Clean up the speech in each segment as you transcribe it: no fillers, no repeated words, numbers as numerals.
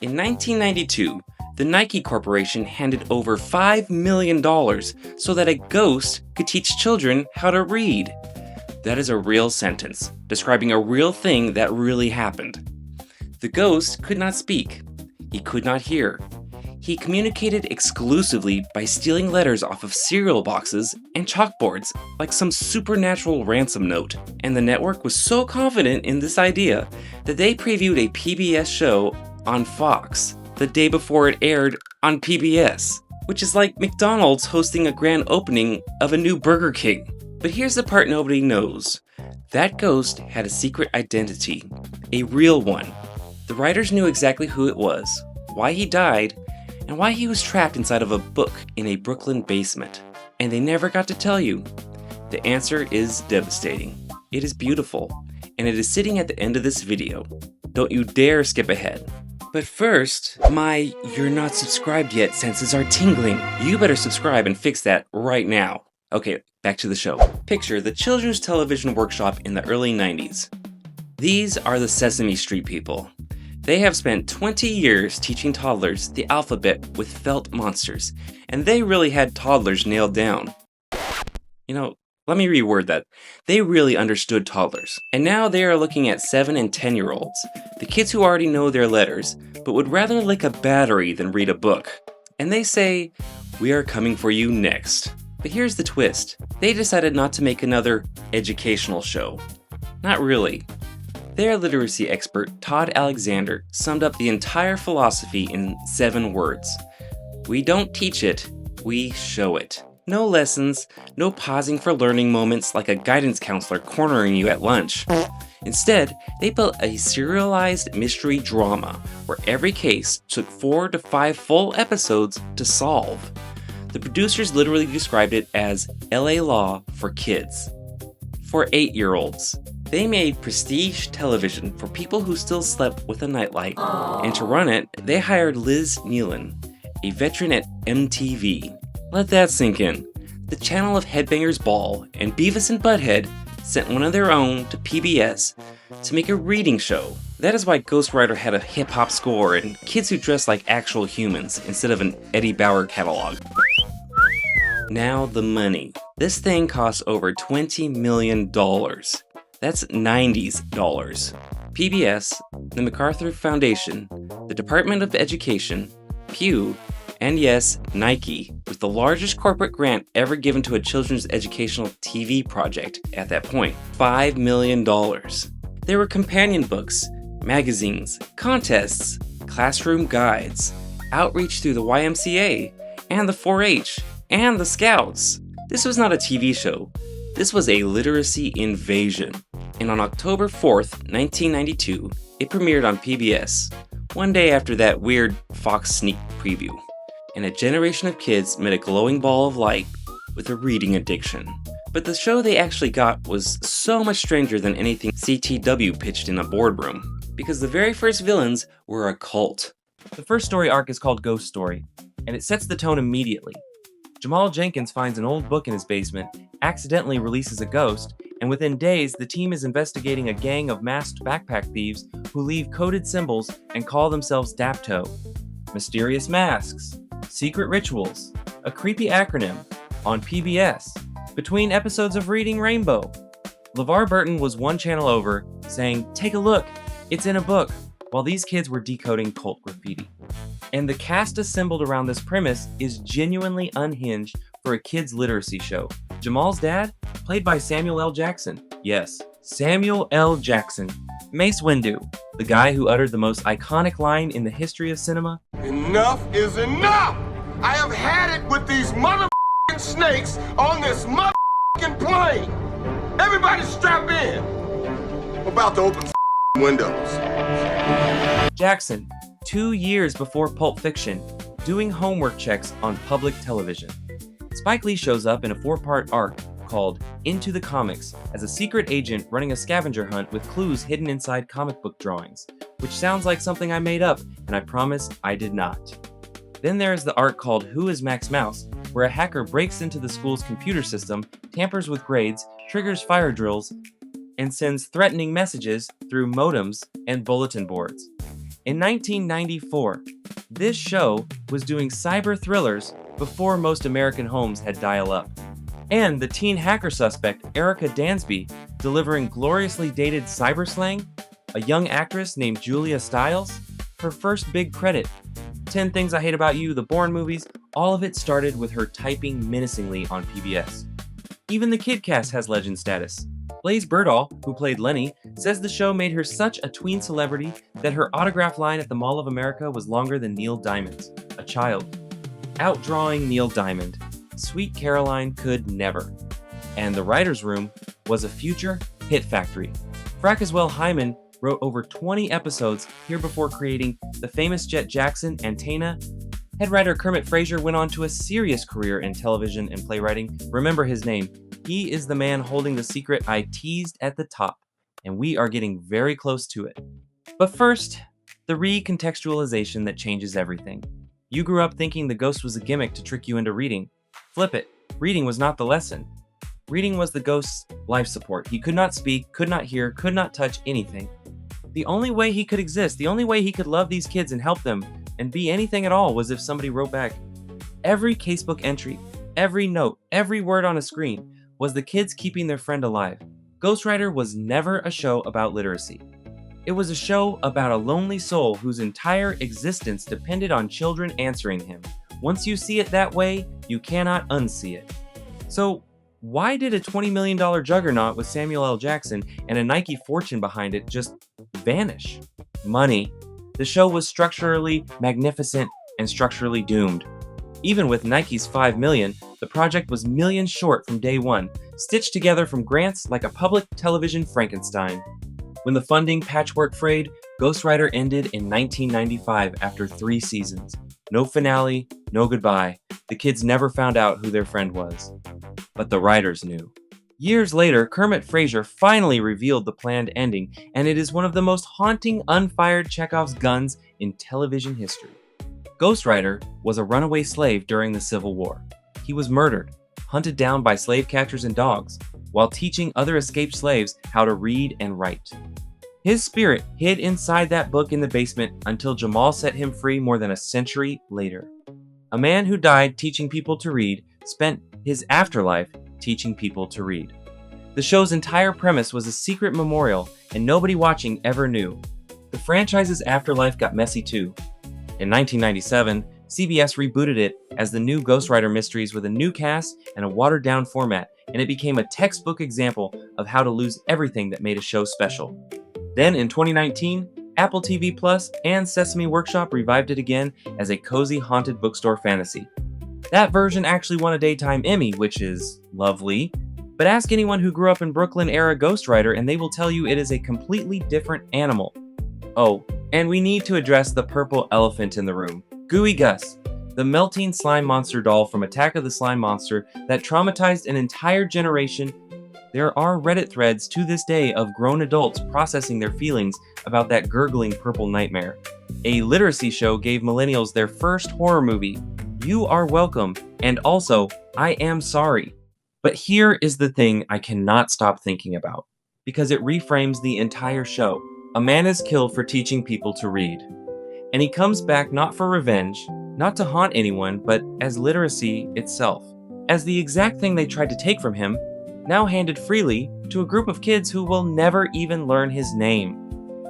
In 1992, the Nike Corporation handed over $5 million so that a ghost could teach children how to read. That is a real sentence, describing a real thing that really happened. The ghost could not speak. He could not hear. He communicated exclusively by stealing letters off of cereal boxes and chalkboards, like some supernatural ransom note. And the network was so confident in this idea that they previewed a PBS show on Fox the day before it aired on PBS, which is like McDonald's hosting a grand opening of a new Burger King. But here's the part nobody knows. That ghost had a secret identity, a real one. The writers knew exactly who it was, why he died, and why he was trapped inside of a book in a Brooklyn basement. And they never got to tell you. The answer is devastating. It is beautiful, and it is sitting at the end of this video. Don't you dare skip ahead. But first, my "you're not subscribed yet" senses are tingling. You better subscribe and fix that right now. Okay, back to the show. Picture the Children's Television Workshop in the early 90s. These are the Sesame Street people. They have spent 20 years teaching toddlers the alphabet with felt monsters, and they really had toddlers nailed down. Let me reword that. They really understood toddlers. And now they are looking at 7 and 10-year-olds, the kids who already know their letters, but would rather lick a battery than read a book. And they say, "We are coming for you next." But here's the twist. They decided not to make another educational show. Not really. Their literacy expert, Todd Alexander, summed up the entire philosophy in 7 words. We don't teach it, we show it. No lessons, no pausing for learning moments like a guidance counselor cornering you at lunch. Instead, they built a serialized mystery drama where every case took 4 to 5 full episodes to solve. The producers literally described it as LA Law for kids. For 8-year-olds. They made prestige television for people who still slept with a nightlight, and to run it, they hired Liz Nealon, a veteran at MTV. Let that sink in. The channel of Headbangers Ball and Beavis and Butthead sent one of their own to PBS to make a reading show. That is why Ghostwriter had a hip-hop score and kids who dressed like actual humans instead of an Eddie Bauer catalog. Now the money. This thing cost over $20 million. That's 90s dollars. PBS, the MacArthur Foundation, the Department of Education, Pew, and yes, Nike, was the largest corporate grant ever given to a children's educational TV project at that point. $5 million. There were companion books, magazines, contests, classroom guides, outreach through the YMCA, and the 4-H, and the Scouts. This was not a TV show. This was a literacy invasion. And on October 4th, 1992, it premiered on PBS, one day after that weird Fox sneak preview. And a generation of kids met a glowing ball of light with a reading addiction. But the show they actually got was so much stranger than anything CTW pitched in a boardroom, because the very first villains were a cult. The first story arc is called Ghost Story, and it sets the tone immediately. Jamal Jenkins finds an old book in his basement, accidentally releases a ghost, and within days, the team is investigating a gang of masked backpack thieves who leave coded symbols and call themselves THABTO. Mysterious masks, secret rituals, a creepy acronym, on PBS, between episodes of Reading Rainbow. LeVar Burton was one channel over, saying, "Take a look, it's in a book," while these kids were decoding cult graffiti. And the cast assembled around this premise is genuinely unhinged for a kids' literacy show. Jamal's dad, played by Samuel L. Jackson. Yes, Samuel L. Jackson. Mace Windu, the guy who uttered the most iconic line in the history of cinema. Enough is enough! I have had it with these motherfucking snakes on this motherfucking plane! Everybody strap in! I'm about to open windows. Jackson, 2 years before Pulp Fiction, doing homework checks on public television. Spike Lee shows up in a 4-part arc called Into the Comics as a secret agent running a scavenger hunt with clues hidden inside comic book drawings, which sounds like something I made up, and I promise I did not. Then there is the arc called Who is Max Mouse, where a hacker breaks into the school's computer system, tampers with grades, triggers fire drills, and sends threatening messages through modems and bulletin boards. In 1994, this show was doing cyber thrillers before most American homes had dial-up. And the teen hacker suspect, Erica Dansby, delivering gloriously dated cyber slang, a young actress named Julia Stiles, her first big credit. 10 Things I Hate About You, the Bourne movies, all of it started with her typing menacingly on PBS. Even the kid cast has legend status. Blaze Birdall, who played Lenny, says the show made her such a tween celebrity that her autograph line at the Mall of America was longer than Neil Diamond's, a child. Outdrawing Neil Diamond, Sweet Caroline could never. And the writer's room was a future hit factory. Fracaswell Hyman wrote over 20 episodes here before creating the famous Jet Jackson and Tana. Head writer Kermit Frazier went on to a serious career in television and playwriting. Remember his name. He is the man holding the secret I teased at the top, and we are getting very close to it. But first, the recontextualization that changes everything. You grew up thinking the ghost was a gimmick to trick you into reading. Flip it. Reading was not the lesson. Reading was the ghost's life support. He could not speak, could not hear, could not touch anything. The only way he could exist, the only way he could love these kids and help them and be anything at all was if somebody wrote back. Every casebook entry, every note, every word on a screen was the kids keeping their friend alive. Ghostwriter was never a show about literacy. It was a show about a lonely soul whose entire existence depended on children answering him. Once you see it that way, you cannot unsee it. So, why did a $20 million juggernaut with Samuel L. Jackson and a Nike fortune behind it just vanish? Money. The show was structurally magnificent and structurally doomed. Even with Nike's $5 million, the project was millions short from day one, stitched together from grants like a public television Frankenstein. When the funding patchwork frayed, Ghostwriter ended in 1995 after 3 seasons. No finale, no goodbye. The kids never found out who their friend was. But the writers knew. Years later, Kermit Frazier finally revealed the planned ending, and it is one of the most haunting unfired Chekhov's guns in television history. Ghostwriter was a runaway slave during the Civil War. He was murdered, hunted down by slave catchers and dogs, while teaching other escaped slaves how to read and write. His spirit hid inside that book in the basement until Jamal set him free more than a century later. A man who died teaching people to read spent his afterlife teaching people to read. The show's entire premise was a secret memorial, and nobody watching ever knew. The franchise's afterlife got messy too. In 1997, CBS rebooted it as the new Ghostwriter Mysteries with a new cast and a watered-down format, and it became a textbook example of how to lose everything that made a show special. Then in 2019, Apple TV Plus and Sesame Workshop revived it again as a cozy haunted bookstore fantasy. That version actually won a Daytime Emmy, which is lovely, but ask anyone who grew up in Brooklyn-era Ghostwriter and they will tell you it is a completely different animal. Oh, and we need to address the purple elephant in the room, Gooey Gus, the melting slime monster doll from Attack of the Slime Monster that traumatized an entire generation. There are Reddit threads to this day of grown adults processing their feelings about that gurgling purple nightmare. A literacy show gave millennials their first horror movie, You Are Welcome, and also, I Am Sorry. But here is the thing I cannot stop thinking about, because it reframes the entire show. A man is killed for teaching people to read, and he comes back not for revenge, not to haunt anyone, but as literacy itself, as the exact thing they tried to take from him, now handed freely to a group of kids who will never even learn his name.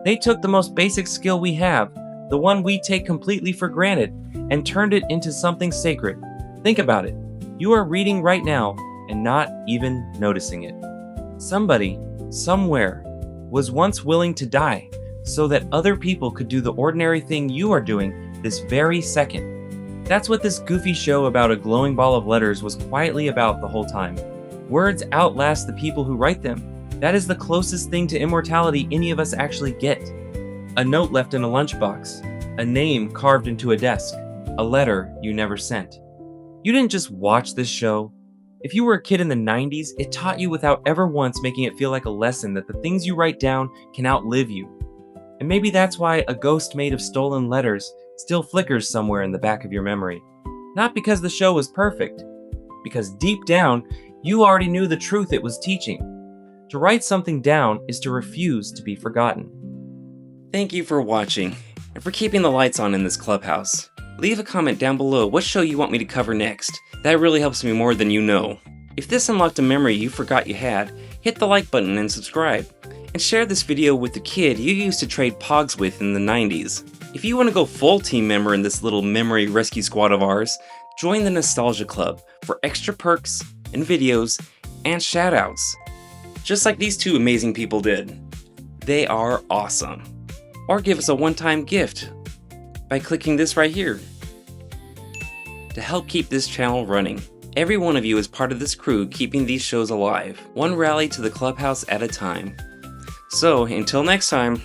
They took the most basic skill we have, the one we take completely for granted, and turned it into something sacred. Think about it. You are reading right now and not even noticing it. Somebody, somewhere, was once willing to die so that other people could do the ordinary thing you are doing this very second. That's what this goofy show about a glowing ball of letters was quietly about the whole time. Words outlast the people who write them. That is the closest thing to immortality any of us actually get. A note left in a lunchbox, a name carved into a desk, a letter you never sent. You didn't just watch this show. If you were a kid in the 90s, it taught you without ever once making it feel like a lesson that the things you write down can outlive you. And maybe that's why a ghost made of stolen letters still flickers somewhere in the back of your memory. Not because the show was perfect, because deep down, you already knew the truth it was teaching. To write something down is to refuse to be forgotten. Thank you for watching. and for keeping the lights on in this clubhouse. Leave a comment down below what show you want me to cover next. That really helps me more than you know. If this unlocked a memory you forgot you had, hit the like button and subscribe. And share this video with the kid you used to trade pogs with in the 90s. If you want to go full team member in this little memory rescue squad of ours, join the Nostalgia Club for extra perks and videos and shoutouts. Just like these two amazing people did. They are awesome. Or give us a one-time gift by clicking this right here. To help keep this channel running. Every one of you is part of this crew keeping these shows alive, one rally to the clubhouse at a time. So, until next time,